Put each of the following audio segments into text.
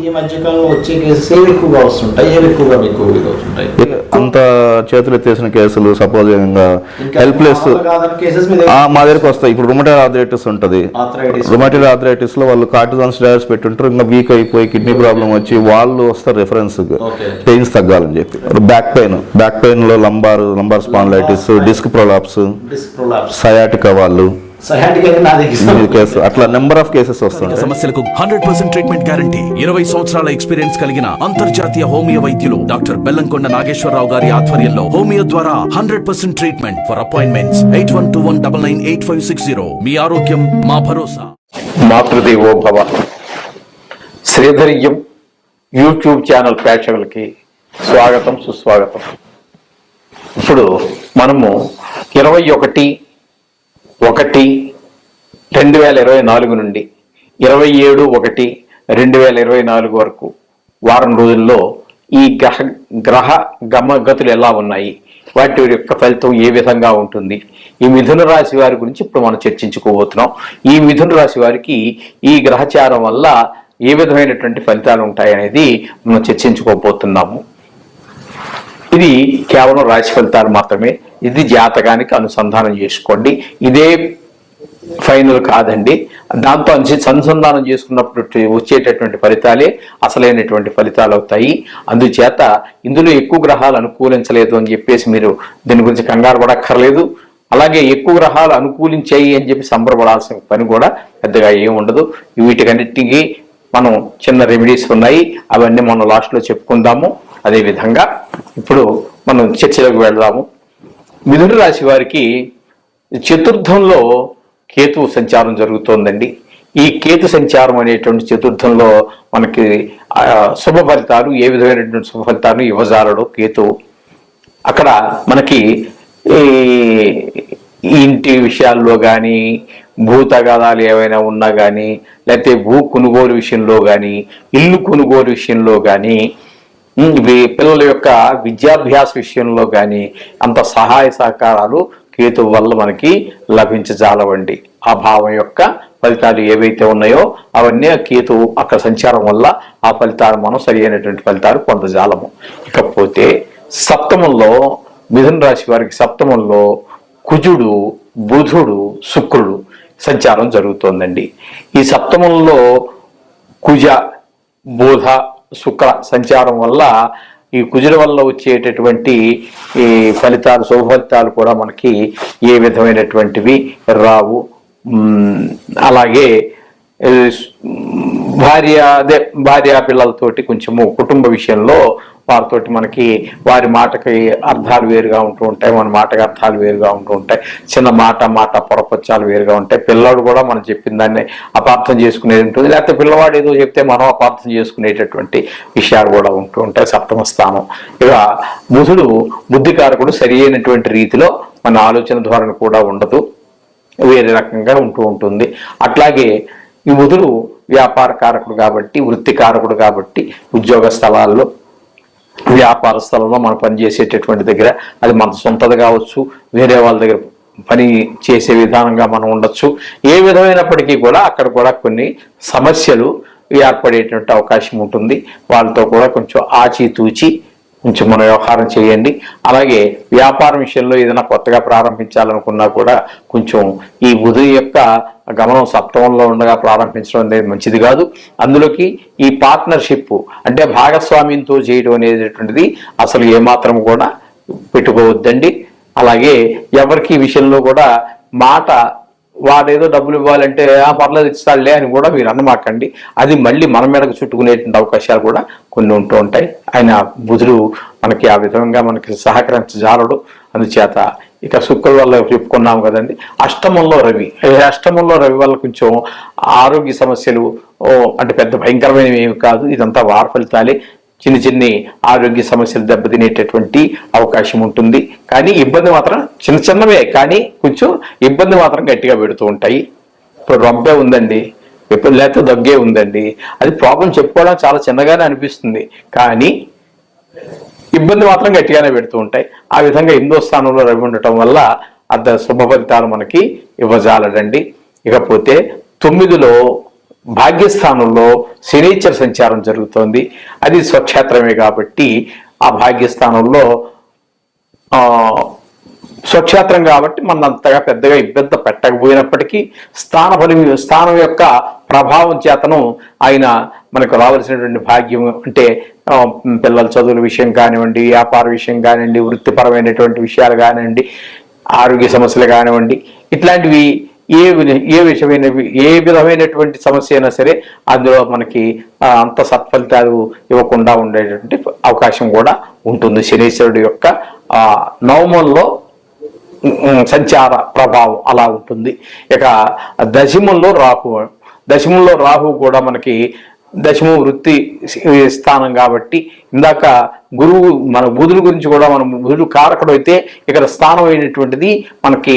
ఈ మధ్యకాలంలో వచ్చే కేసెస్ ఏవి ఎక్కువగా వస్తుంటాయి, ఏవి ఎక్కువగా మీకు వస్తుంటాయి? అంత చేతులు ఎత్తేసిన కేసులు, సపోజ్ హెల్ప్లెస్ మా దగ్గరికి వస్తాయి. ఇప్పుడు రుమటైడ్ ఆర్థరైటిస్ ఉంటుంది. రుమటైడ్ ఆర్థరైటిస్ లో వాళ్ళు కార్టిజాన్ స్టెరాయిడ్స్ పెట్టుంటారు, ఇంకా వీక్ అయిపోయి కిడ్నీ ప్రాబ్లం వచ్చి వాళ్ళు వస్తారు రెఫరెన్స్ పెయిన్స్ తగ్గాలని చెప్పి. బ్యాక్ పెయిన్ లో lumbar spondylitis, disc prolapse, sciatica వాళ్ళు అట్లా నెంబర్ ఆఫ్ కేసెస్ వస్తాయి. సమస్యలకు 100% ట్రీట్మెంట్ గ్యారంటీ. 20 సంవత్సరాల ఎక్స్పీరియన్స్ కలిగిన అంతర్జాతీయ హోమియో వైద్యులు డాక్టర్ బెల్లంకొండ నాగేశ్వరరావు గారి ఆధ్వర్యంలో హోమియో ద్వారా 100% ట్రీట్మెంట్. For appointments 8121998560. మీ ఆరోగ్యం మా భరోసా. మాతృదేవో భవ. శ్రీధర్యం యూట్యూబ్ ఛానల్ ప్రేక్షకులకి స్వాగతం, సుస్వాగతం. ఇప్పుడు మనము 21/1/2024 నుండి 27/1/2024 వరకు వారం రోజుల్లో ఈ గ్రహ గమగతులు ఎలా ఉన్నాయి, వాటి యొక్క ఫలితం ఏ విధంగా ఉంటుంది, ఈ మిథున రాశి వారి గురించి ఇప్పుడు మనం చర్చించుకోబోతున్నాం. ఈ మిథున రాశి వారికి ఈ గ్రహచారం వల్ల ఏ విధమైనటువంటి ఫలితాలు ఉంటాయనేది మనం చర్చించుకోబోతున్నాము. ఇది కేవలం రాశి ఫలితాలు మాత్రమే. ఇది జాతకానికి అనుసంధానం చేసుకోండి. ఇదే ఫైనల్ కాదండి. దాంతో అనుసంధానం చేసుకున్నప్పుడు వచ్చేటటువంటి ఫలితాలే అసలైనటువంటి ఫలితాలు అవుతాయి. అందుచేత ఇందులో ఎక్కువ గ్రహాలు అనుకూలించలేదు అని చెప్పేసి మీరు దీని గురించి కంగారు పడక్కర్లేదు. అలాగే ఎక్కువ గ్రహాలు అనుకూలించాయి అని చెప్పి సంబరపడాల్సిన పని కూడా పెద్దగా ఏమి ఉండదు. వీటికన్నిటికీ మనం చిన్న రెమెడీస్ ఉన్నాయి, అవన్నీ మనం లాస్ట్లో చెప్పుకుందాము. అదేవిధంగా ఇప్పుడు మనం చర్చలోకి వెళ్దాము. మిథున రాశి వారికి చతుర్థంలో కేతు సంచారం జరుగుతోందండి. ఈ కేతు సంచారం అనేటువంటి చతుర్థంలో మనకి శుభ ఫలితాలు, ఏ విధమైనటువంటి శుభ ఫలితాలు ఇవ్వజాలడు కేతు. అక్కడ మనకి ఇంటి విషయాల్లో కానీ, భూతగాదాలు ఏవైనా ఉన్నా కానీ, లేకపోతే భూ కొనుగోలు విషయంలో కానీ, ఇల్లు కొనుగోలు విషయంలో కానీ, పిల్లల యొక్క విద్యాభ్యాస విషయంలో కానీ అంత సహాయ సహకారాలు కేతు వల్ల మనకి లభించజాలవండి. ఆ భావం యొక్క ఫలితాలు ఏవైతే ఉన్నాయో అవన్నీ కేతు అక్కడ సంచారం వల్ల ఆ ఫలితాలు మనం సరి అయినటువంటి ఫలితాలు పొందజాలము. ఇకపోతే సప్తమంలో మిథున రాశి వారికి సప్తమంలో కుజుడు, బుధుడు, శుక్రుడు సంచారం జరుగుతోందండి. ఈ సప్తమంలో కుజ, బుధ, శుక్ర సంచారం వల్ల ఈ కుజుల వల్ల వచ్చేటటువంటి ఈ ఫలితాలు, శుభ ఫలితాలు కూడా మనకి ఏ విధమైనటువంటివి రావు. అలాగే భార్య పిల్లలతోటి కొంచెము కుటుంబ విషయంలో వారితోటి మనకి వారి మాటకి అర్థాలు వేరుగా ఉంటూ ఉంటాయి, మన మాటకి అర్థాలు వేరుగా ఉంటూ ఉంటాయి. చిన్న మాట పొరపచ్చాలు వేరుగా ఉంటాయి. పిల్లవాడు కూడా మనం చెప్పిన దాన్ని అపార్థం చేసుకునేది ఉంటుంది, లేకపోతే పిల్లవాడు ఏదో చెప్తే మనం అపార్థం చేసుకునేటటువంటి విషయాలు కూడా ఉంటూ ఉంటాయి. సప్తమ స్థానం. ఇక బుధుడు బుద్ధికారకుడు, సరి అయినటువంటి రీతిలో మన ఆలోచన ధోరణి కూడా ఉండదు, వేరే రకంగా ఉంటూ ఉంటుంది. అట్లాగే ఈ బుధుడు వ్యాపార కారకుడు కాబట్టి, వృత్తి కారకుడు కాబట్టి, ఉద్యోగ స్థలాల్లో, వ్యాపార స్థలంలో మనం పనిచేసేటటువంటి దగ్గర, అది మన సొంతది కావచ్చు, వేరే వాళ్ళ దగ్గర పని చేసే విధానంగా మనం ఉండొచ్చు. ఏ విధమైనప్పటికీ కూడా అక్కడ కూడా కొన్ని సమస్యలు ఏర్పడేటువంటి అవకాశం ఉంటుంది. వాళ్ళతో కూడా కొంచెం ఆచితూచి కొంచెం మనం వ్యవహారం చేయండి. అలాగే వ్యాపారం విషయంలో ఏదైనా కొత్తగా ప్రారంభించాలనుకున్నా కూడా కొంచెం ఈ బుధుని యొక్క గమనం సప్తమంలో ఉండగా ప్రారంభించడం అనేది మంచిది కాదు. అందులోకి ఈ పార్ట్నర్షిప్ అంటే భాగస్వామ్యంతో చేయడం అనేటటువంటిది అసలు ఏమాత్రం కూడా పెట్టుకోవద్దండి. అలాగే ఎవరికి ఈ విషయంలో కూడా మాట, వాడేదో డబ్బులు ఇవ్వాలంటే పర్లేదు ఇస్తాడులే అని కూడా మీరు అన్నమాకండి. అది మళ్ళీ మన మీదకు చుట్టుకునేటువంటి అవకాశాలు కూడా కొన్ని ఉంటూ ఉంటాయి. ఆయన బుధుడు మనకి ఆ విధంగా మనకి సహకరించజాలడు. అందుచేత ఇక శుక్రుడు వల్ల చెప్పుకున్నాం కదండి. అష్టమంలో రవి వల్ల కొంచెం ఆరోగ్య సమస్యలు అంటే పెద్ద భయంకరమైనవి ఏమి కాదు, ఇదంతా వార ఫలితాలే. చిన్ని ఆరోగ్య సమస్యలు దెబ్బతినేటటువంటి అవకాశం ఉంటుంది. కానీ ఇబ్బంది మాత్రం చిన్నవే, కానీ కొంచెం ఇబ్బంది మాత్రం గట్టిగా పెడుతూ ఉంటాయి. ఇప్పుడు రొంపే ఉందండి, ఎప్పుడు లేకపోతే దగ్గే ఉందండి, అది ప్రాబ్లం చెప్పుకోవడం చాలా చిన్నగానే అనిపిస్తుంది, కానీ ఇబ్బంది మాత్రం గట్టిగానే పెడుతూ ఉంటాయి. ఆ విధంగా 8వ స్థానంలో రవి ఉండటం వల్ల శుభ ఫలితాలు మనకి ఇవ్వజాలడండి. ఇకపోతే 9లో భాగ్యస్థానంలో శనీశ్వర సంచారం జరుగుతోంది. అది స్వక్షేత్రమే కాబట్టి ఆ భాగ్యస్థానంలో స్వక్షేత్రం కాబట్టి మన అంతగా పెద్దగా ఇబ్బంది పెట్టకపోయినప్పటికీ స్థానం యొక్క ప్రభావం చేతను ఆయన మనకు రావాల్సినటువంటి భాగ్యం అంటే పిల్లల చదువుల విషయం కానివ్వండి, వ్యాపార విషయం కానివ్వండి, వృత్తిపరమైనటువంటి విషయాలు కానివ్వండి, ఆరోగ్య సమస్యలు కానివ్వండి, ఇట్లాంటివి ఏ విధమైనటువంటి సమస్య అయినా సరే అందులో మనకి అంత సత్ఫలితాలు ఇవ్వకుండా ఉండేటువంటి అవకాశం కూడా ఉంటుంది. శనీశ్వరుడు యొక్క నవమంలో సంచార ప్రభావం అలా ఉంటుంది. ఇక దశమంలో రాహు కూడా మనకి దశమ వృత్తి స్థానం కాబట్టి ఇందాక గురువు మన బుధుడు గురించి కూడా మనం బుధుడు కారకుడు అయితే ఇక్కడ స్థానం అయినటువంటిది మనకి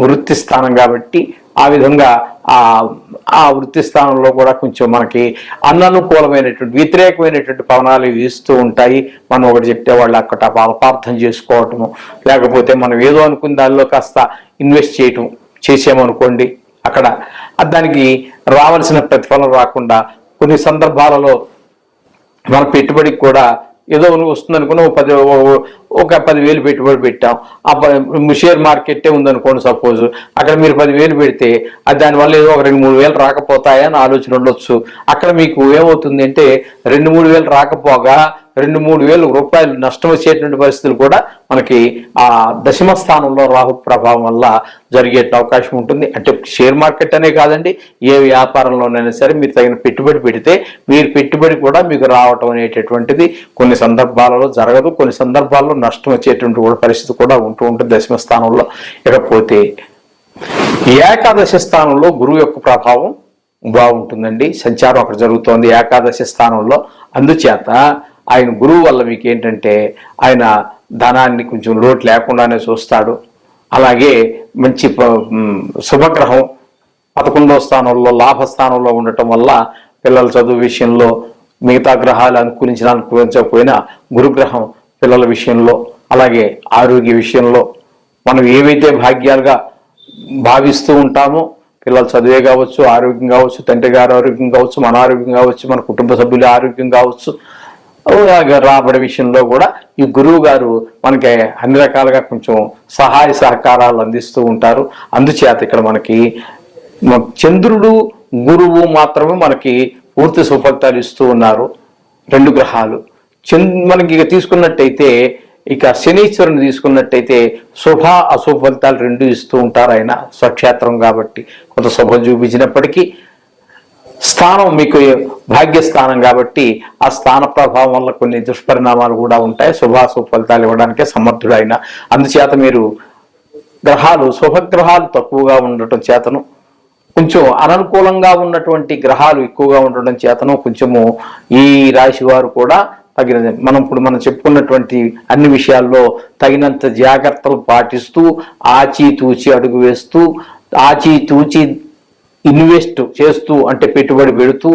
వృత్తి స్థానం కాబట్టి ఆ విధంగా ఆ వృత్తి స్థానంలో కూడా కొంచెం మనకి అననుకూలమైనటువంటి వ్యతిరేకమైనటువంటి పవనాలు వీస్తూ ఉంటాయి. మనం ఒకటి చెప్తే వాళ్ళు అక్కడ అపార్థం చేసుకోవటము, లేకపోతే మనం ఏదో అనుకున్న దానిలో కాస్త ఇన్వెస్ట్ చేసామనుకోండి, అక్కడ దానికి రావాల్సిన ప్రతిఫలం రాకుండా కొన్ని సందర్భాలలో మన పెట్టుబడికి కూడా ఏదో వస్తుంది అనుకుని ఒక 10,000 పెట్టుబడి పెట్టాం. షేర్ మార్కెట్టే ఉందనుకోండి సపోజ్, అక్కడ మీరు 10,000 పెడితే దానివల్ల ఏదో ఒక 2-3 వేలు రాకపోతాయని ఆలోచన ఉండొచ్చు. అక్కడ మీకు ఏమవుతుంది అంటే 2-3 వేలు రాకపోగా 2-3 వేల రూపాయలు నష్టం వచ్చేటువంటి పరిస్థితులు కూడా మనకి ఆ దశమ స్థానంలో రాహు ప్రభావం వల్ల జరిగే అవకాశం ఉంటుంది. అంటే షేర్ మార్కెట్ అనే కాదండి, ఏ వ్యాపారంలోనైనా సరే మీరు తగిన పెట్టుబడి పెడితే మీరు పెట్టుబడి కూడా మీకు రావటం అనేటటువంటిది కొన్ని సందర్భాలలో జరగదు, కొన్ని సందర్భాల్లో నష్టం వచ్చేటువంటి కూడా పరిస్థితి కూడా ఉంటూ ఉంటుంది దశమ స్థానంలో. ఇకపోతే ఏకాదశి స్థానంలో గురువు యొక్క ప్రభావం బాగుంటుందండి. సంచారం అక్కడ జరుగుతోంది ఏకాదశి స్థానంలో. అందుచేత ఆయన గురువు వల్ల మీకు ఏంటంటే ఆయన ధనాన్ని కొంచెం లోటు లేకుండానే చూస్తాడు. అలాగే మంచి శుభగ్రహం 11వ స్థానంలో లాభస్థానంలో ఉండటం వల్ల పిల్లల చదువు విషయంలో మిగతా గ్రహాలు అనుకూలించకపోయినా గురుగ్రహం పిల్లల విషయంలో అలాగే ఆరోగ్య విషయంలో మనం ఏవైతే భాగ్యాలుగా భావిస్తూ ఉంటామో పిల్లల చదువే కావచ్చు, ఆరోగ్యం కావచ్చు, తండ్రి గారి ఆరోగ్యం కావచ్చు, మన ఆరోగ్యం కావచ్చు, మన కుటుంబ సభ్యుల ఆరోగ్యం కావచ్చు, రాబడి విషయంలో కూడా ఈ గురువు గారు మనకి అన్ని రకాలుగా కొంచెం సహాయ సహకారాలు అందిస్తూ ఉంటారు. అందుచేత ఇక్కడ మనకి చంద్రుడు గురువు మాత్రమే మనకి పూర్తి సుఫలితాలు ఇస్తూ ఉన్నారు, 2 గ్రహాలు. మనకి ఇక తీసుకున్నట్టయితే ఇక శనీశ్వరుని తీసుకున్నట్టయితే శుభ అశుభ ఫలితాలు 2 ఇస్తూ ఉంటారు. ఆయన స్వక్షేత్రం కాబట్టి కొంత శుభం చూపించినప్పటికీ స్థానం మీకు భాగ్యస్థానం కాబట్టి ఆ స్థాన ప్రభావం వల్ల కొన్ని దుష్పరిణామాలు కూడా ఉంటాయి. శుభాశుభ ఫలితాలు ఇవ్వడానికే సమర్థుడు ఆయన. అందుచేత మీరు గ్రహాలు శుభగ్రహాలు తక్కువగా ఉండటం చేతను, కొంచెం అననుకూలంగా ఉన్నటువంటి గ్రహాలు ఎక్కువగా ఉండటం చేతను కొంచెము ఈ రాశి వారు కూడా మనం చెప్పుకున్నటువంటి అన్ని విషయాల్లో తగినంత జాగ్రత్తలు పాటిస్తూ ఆచితూచి అడుగు వేస్తూ ఆచితూచి ఇన్వెస్ట్ చేస్తూ అంటే పెట్టుబడి పెడుతూ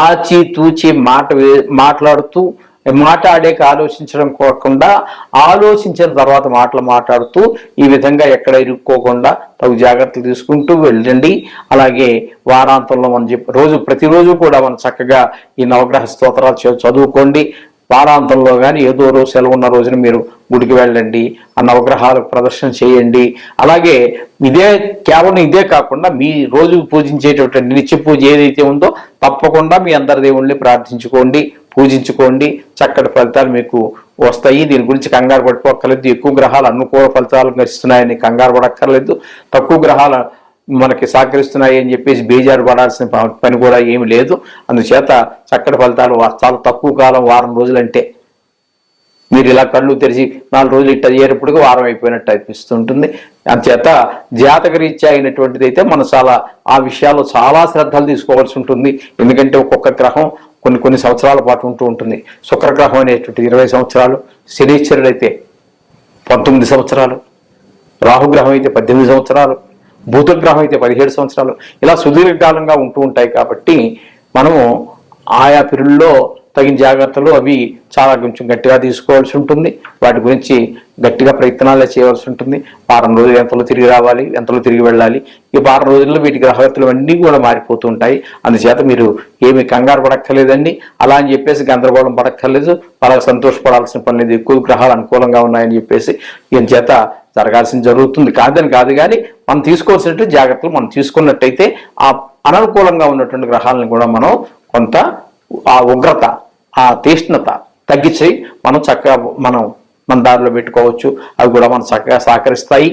ఆచితూచి మాట్లాడుతూ మాట్లాడాక ఆలోచించడం కాకుండా ఆలోచించిన తర్వాత మాట్లాడుతూ ఈ విధంగా ఎక్కడ ఇరుక్కోకుండా తగు జాగ్రత్తలు తీసుకుంటూ వెళ్ళండి. అలాగే వారాంతంలో మనం ప్రతిరోజు కూడా మనం చక్కగా ఈ నవగ్రహ స్తోత్రాలు చదువుకోండి. వారాంతంలో కానీ ఏదో రోజు సెలవు ఉన్న రోజున మీరు గుడికి వెళ్ళండి, ఆ నవగ్రహాలకు ప్రదర్శన చేయండి. అలాగే కేవలం ఇదే కాకుండా మీ రోజు పూజించేటటువంటి నిత్య పూజ ఏదైతే ఉందో తప్పకుండా మీ అందరి దేవుళ్ళని ప్రార్థించుకోండి, పూజించుకోండి. చక్కటి ఫలితాలు మీకు వస్తాయి. దీని గురించి కంగారు పడిపోక్కర్లేదు. ఎక్కువ గ్రహాలు అనుకూల ఫలితాలు ఇస్తున్నాయని కంగారు పడక్కర్లేదు. తక్కువ గ్రహాలు మనకి సహకరిస్తున్నాయి అని చెప్పేసి బేజారు పడాల్సిన పని కూడా ఏమి లేదు. అందుచేత చక్కటి ఫలితాలు చాలా తక్కువ కాలం, వారం రోజులంటే మీరు ఇలా కళ్ళు తెరిచి 4 రోజులు ఇట్ట అయ్యేటప్పటికి వారం అయిపోయినట్టు అనిపిస్తుంటుంది. అందుచేత జాతక రీత్యా అయినటువంటిది అయితే మనం ఆ విషయాల్లో చాలా శ్రద్ధలు తీసుకోవాల్సి ఉంటుంది. ఎందుకంటే ఒక్కొక్క గ్రహం కొన్ని సంవత్సరాల పాటు ఉంటూ ఉంటుంది. శుక్రగ్రహం అనేటువంటి 20 సంవత్సరాలు, శనీశ్వరుడు అయితే 19 సంవత్సరాలు, రాహుగ్రహం అయితే 18 సంవత్సరాలు, బుధగ్రహం అయితే 17 సంవత్సరాలు, ఇలా సుదీర్ఘకాలంగా ఉంటూ ఉంటాయి. కాబట్టి మనము ఆయా పీరియడ్లో తగిన జాగ్రత్తలు అవి చాలా కొంచెం గట్టిగా తీసుకోవాల్సి ఉంటుంది. వాటి గురించి గట్టిగా ప్రయత్నాలే చేయవలసి ఉంటుంది. వారం రోజులు ఎంతలో తిరిగి రావాలి, ఎంతలో తిరిగి వెళ్ళాలి. ఈ వారం రోజుల్లో వీటి గ్రహగతులు అన్నీ కూడా మారిపోతూ ఉంటాయి. అందుచేత మీరు ఏమి కంగారు పడక్కర్లేదండి. అలా అని చెప్పేసి గందరగోళం పడక్కర్లేదు, వాళ్ళకి సంతోషపడాల్సిన పని లేదు. ఎక్కువ గ్రహాలు అనుకూలంగా ఉన్నాయని చెప్పేసి ఈయన చేత జరగాల్సింది జరుగుతుంది కాదని కాదు, కానీ మనం తీసుకోవాల్సినటువంటి జాగ్రత్తలు మనం తీసుకున్నట్టయితే ఆ అననుకూలంగా ఉన్నటువంటి గ్రహాలను కూడా మనం కొంత ఆ ఉగ్రత, ఆ తీష్ణత తగ్గించి మనం చక్కగా మన దారిలో పెట్టుకోవచ్చు. అవి కూడా మనం చక్కగా సహకరిస్తాయి.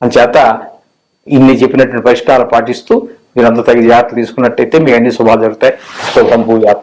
అందుచేత ఇన్ని చెప్పినటువంటి పరిష్కారాలు పాటిస్తూ మీరంతా తగిన జాగ్రత్తలు తీసుకున్నట్టయితే మీ అన్ని శుభాలు జరుగుతాయి. శుభం భూయాత్.